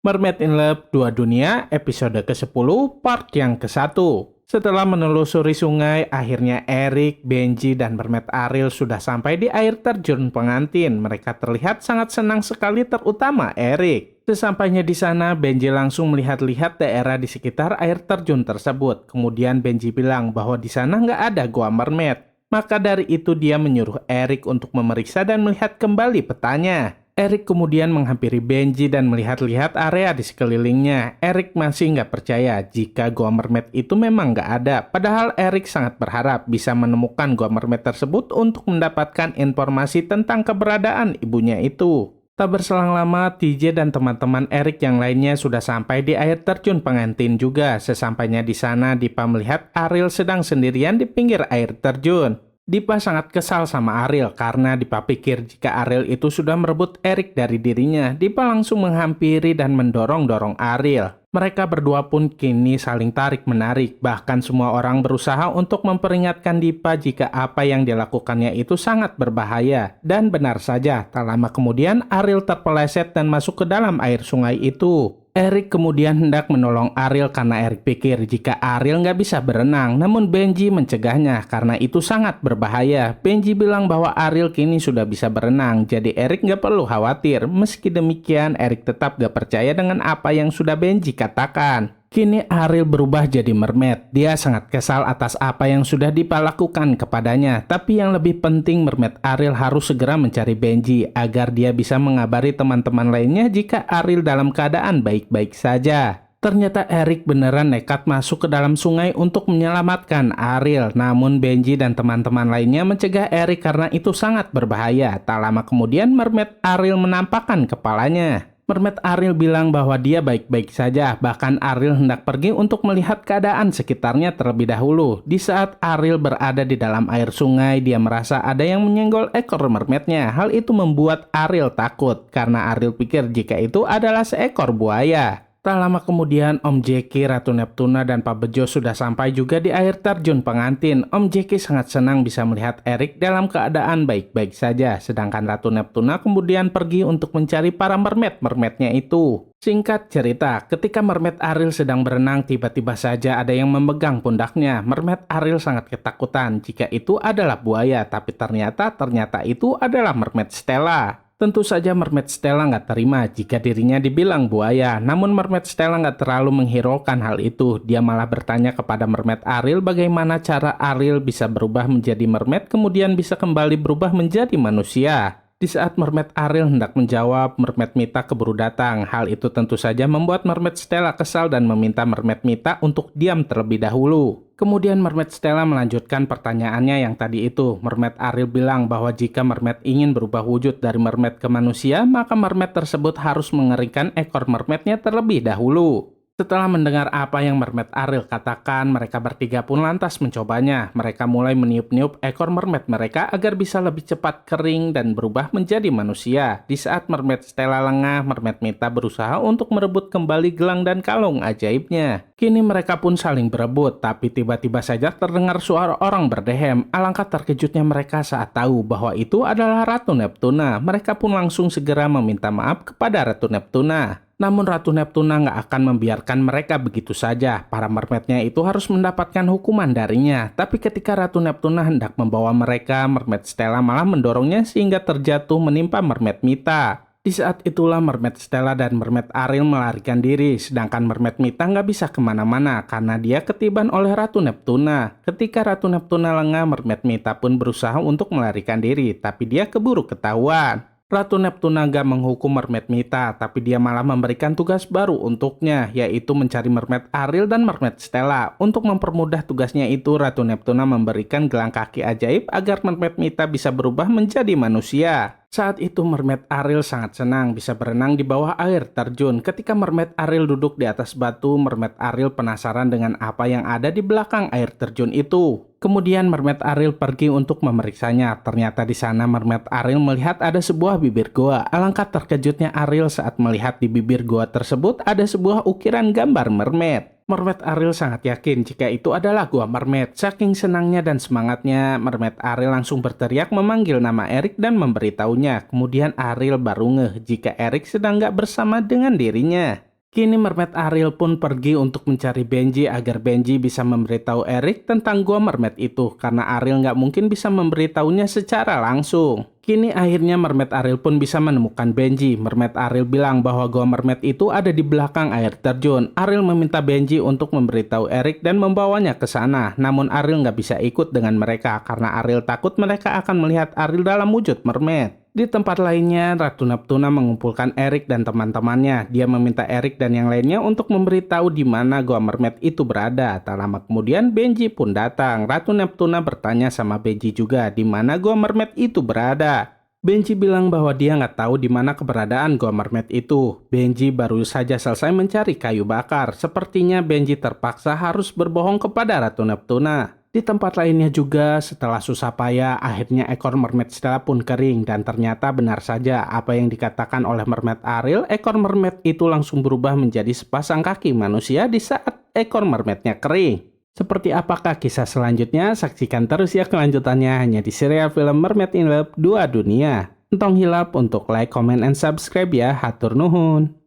Mermaid in Love Dua Dunia episode ke-10 part yang ke-1. Setelah menelusuri sungai, akhirnya Eric, Benji, dan Mermaid Ariel sudah sampai di air terjun pengantin. Mereka terlihat sangat senang sekali, terutama Eric. Sesampainya di sana, Benji langsung melihat-lihat daerah di sekitar air terjun tersebut. Kemudian Benji bilang bahwa di sana nggak ada gua mermaid. Maka dari itu dia menyuruh Eric untuk memeriksa dan melihat kembali petanya. Eric kemudian menghampiri Benji dan melihat-lihat area di sekelilingnya. Eric masih nggak percaya jika Gua Mermaid itu memang nggak ada. Padahal Eric sangat berharap bisa menemukan Gua Mermaid tersebut untuk mendapatkan informasi tentang keberadaan ibunya itu. Tak berselang lama, TJ dan teman-teman Eric yang lainnya sudah sampai di air terjun pengantin juga. Sesampainya di sana, Dipa melihat Ariel sedang sendirian di pinggir air terjun. Dipa sangat kesal sama Ariel karena Dipa pikir jika Ariel itu sudah merebut Eric dari dirinya. Dipa langsung menghampiri dan mendorong-dorong Ariel. Mereka berdua pun kini saling tarik-menarik. Bahkan semua orang berusaha untuk memperingatkan Dipa jika apa yang dilakukannya itu sangat berbahaya. Dan benar saja, tak lama kemudian Ariel terpeleset dan masuk ke dalam air sungai itu. Eric kemudian hendak menolong Ariel karena Eric pikir jika Ariel nggak bisa berenang, namun Benji mencegahnya karena itu sangat berbahaya. Benji bilang bahwa Ariel kini sudah bisa berenang, jadi Eric nggak perlu khawatir. Meski demikian, Eric tetap nggak percaya dengan apa yang sudah Benji katakan. Kini Ariel berubah jadi mermaid. Dia sangat kesal atas apa yang sudah Dipa lakukan kepadanya. Tapi yang lebih penting, mermaid Ariel harus segera mencari Benji agar dia bisa mengabari teman-teman lainnya jika Ariel dalam keadaan baik-baik saja. Ternyata Eric beneran nekat masuk ke dalam sungai untuk menyelamatkan Ariel. Namun Benji dan teman-teman lainnya mencegah Eric karena itu sangat berbahaya. Tak lama kemudian mermaid Ariel menampakkan kepalanya. Mermaid Ariel bilang bahwa dia baik-baik saja, bahkan Ariel hendak pergi untuk melihat keadaan sekitarnya terlebih dahulu. Di saat Ariel berada di dalam air sungai, dia merasa ada yang menyenggol ekor mermaidnya. Hal itu membuat Ariel takut, karena Ariel pikir jika itu adalah seekor buaya. Tak lama kemudian, Om Jeki, Ratu Neptuna, dan Pak Bejo sudah sampai juga di air terjun pengantin. Om Jeki sangat senang bisa melihat Eric dalam keadaan baik-baik saja. Sedangkan Ratu Neptuna kemudian pergi untuk mencari para mermaid-mermaidnya itu. Singkat cerita, ketika mermaid Ariel sedang berenang, tiba-tiba saja ada yang memegang pundaknya. Mermaid Ariel sangat ketakutan jika itu adalah buaya, tapi ternyata itu adalah mermaid Stella. Tentu saja mermaid Stella nggak terima jika dirinya dibilang buaya. Namun mermaid Stella nggak terlalu menghiraukan hal itu. Dia malah bertanya kepada mermaid Ariel bagaimana cara Ariel bisa berubah menjadi mermaid kemudian bisa kembali berubah menjadi manusia. Di saat mermaid Ariel hendak menjawab, mermaid Mita keburu datang. Hal itu tentu saja membuat mermaid Stella kesal dan meminta mermaid Mita untuk diam terlebih dahulu. Kemudian mermaid Stella melanjutkan pertanyaannya yang tadi itu. Mermaid Ariel bilang bahwa jika mermaid ingin berubah wujud dari mermaid ke manusia, maka mermaid tersebut harus mengeringkan ekor mermaidnya terlebih dahulu. Setelah mendengar apa yang mermaid Ariel katakan, mereka bertiga pun lantas mencobanya. Mereka mulai meniup-niup ekor mermaid mereka agar bisa lebih cepat kering dan berubah menjadi manusia. Di saat mermaid Stella lengah, mermaid Mita berusaha untuk merebut kembali gelang dan kalung ajaibnya. Kini mereka pun saling berebut, tapi tiba-tiba saja terdengar suara orang berdehem. Alangkah terkejutnya mereka saat tahu bahwa itu adalah Ratu Neptuna. Mereka pun langsung segera meminta maaf kepada Ratu Neptuna. Namun Ratu Neptuna nggak akan membiarkan mereka begitu saja. Para mermaidnya itu harus mendapatkan hukuman darinya. Tapi ketika Ratu Neptuna hendak membawa mereka, mermaid Stella malah mendorongnya sehingga terjatuh menimpa mermaid Mita. Di saat itulah mermaid Stella dan mermaid Ariel melarikan diri, sedangkan mermaid Mita nggak bisa kemana-mana karena dia ketiban oleh Ratu Neptuna. Ketika Ratu Neptuna lengah, mermaid Mita pun berusaha untuk melarikan diri, tapi dia keburu ketahuan. Ratu Neptuna gak menghukum mermaid Mita, tapi dia malah memberikan tugas baru untuknya, yaitu mencari mermaid Ariel dan mermaid Stella. Untuk mempermudah tugasnya itu, Ratu Neptuna memberikan gelang kaki ajaib agar mermaid Mita bisa berubah menjadi manusia. Saat itu mermaid Ariel sangat senang bisa berenang di bawah air terjun. Ketika mermaid Ariel duduk di atas batu, mermaid Ariel penasaran dengan apa yang ada di belakang air terjun itu. Kemudian mermaid Ariel pergi untuk memeriksanya. Ternyata di sana mermaid Ariel melihat ada sebuah bibir goa. Alangkah terkejutnya Ariel saat melihat di bibir goa tersebut ada sebuah ukiran gambar mermaid. Mermaid Ariel sangat yakin jika itu adalah gua mermaid. Saking senangnya dan semangatnya, mermaid Ariel langsung berteriak memanggil nama Eric dan memberitahunya. Kemudian Ariel baru ngeh jika Eric sedang gak bersama dengan dirinya. Kini Mermaid Ariel pun pergi untuk mencari Benji agar Benji bisa memberitahu Eric tentang gua mermaid itu, karena Ariel nggak mungkin bisa memberitahunya secara langsung. Kini akhirnya Mermaid Ariel pun bisa menemukan Benji. Mermaid Ariel bilang bahwa gua mermaid itu ada di belakang air terjun. Ariel meminta Benji untuk memberitahu Eric dan membawanya ke sana. Namun Ariel nggak bisa ikut dengan mereka karena Ariel takut mereka akan melihat Ariel dalam wujud mermaid. Di tempat lainnya, Ratu Neptuna mengumpulkan Eric dan teman-temannya. Dia meminta Eric dan yang lainnya untuk memberitahu di mana gua mermaid itu berada. Tak lama kemudian, Benji pun datang. Ratu Neptuna bertanya sama Benji juga di mana gua mermaid itu berada. Benji bilang bahwa dia nggak tahu di mana keberadaan gua mermaid itu. Benji baru saja selesai mencari kayu bakar. Sepertinya Benji terpaksa harus berbohong kepada Ratu Neptuna. Di tempat lainnya juga, setelah susah payah, akhirnya ekor mermaid Stella pun kering. Dan ternyata benar saja apa yang dikatakan oleh Mermaid Ariel, ekor mermaid itu langsung berubah menjadi sepasang kaki manusia di saat ekor mermaidnya kering. Seperti apakah kisah selanjutnya? Saksikan terus ya kelanjutannya hanya di serial film Mermaid in Love 2 Dunia. Entong hilap untuk like, comment, and subscribe ya. Hatur nuhun.